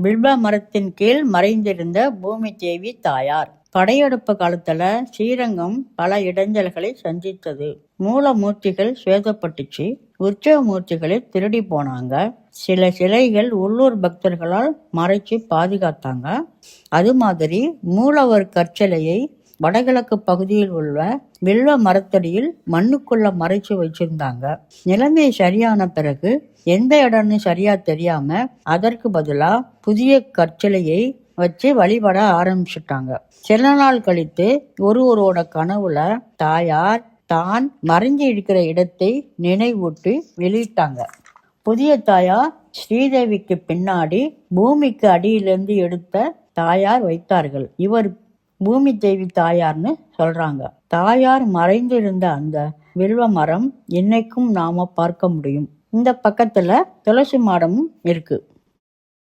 பில்வ மரத்தின் கீழ் மறைந்திருந்த பூமி தேவி தாயார். படையெடுப்பு காலத்துல ஸ்ரீரங்கம் பல இடைஞ்சல்களை சந்தித்தது. மூலமூர்த்திகள் சேதப்பட்டுச்சு. உற்சவ மூர்த்திகளை திருடி போனாங்க. சில சிலைகள் உள்ளூர் பக்தர்களால் மறைச்சு பாதுகாத்தாங்க. அது மாதிரி மூலவர் கற்சிலையை வடகிழக்கு பகுதியில் உள்ள வில்வ மரத்தடியில் மண்ணுக்குள்ள மறைச்சு வச்சிருந்தாங்க. நிலைமை சரியான பிறகு எந்த இடம்னு சரியா தெரியாம அதற்கு பதிலா புதிய கற்சிலையை வச்சு வழிபட ஆரம்பிச்சுட்டாங்க. சில நாள் கழித்து ஒருவரோட கனவுல தாயார் தான் மறைஞ்சு இருக்கிற இடத்தை நினைவூட்டி வெளியிட்டாங்க. புதிய தாயார் ஸ்ரீதேவிக்கு பின்னாடி பூமிக்கு அடியிலிருந்து எடுத்த தாயார் வைத்தார்கள். இவர் பூமி தேவி தாயார்னு சொல்றாங்க. தாயார் மறைந்திருந்த அந்த வில்வ மரம் இன்னைக்கும் நாம பார்க்க முடியும். இந்த பக்கத்துல துளசி மாடமும் இருக்கு.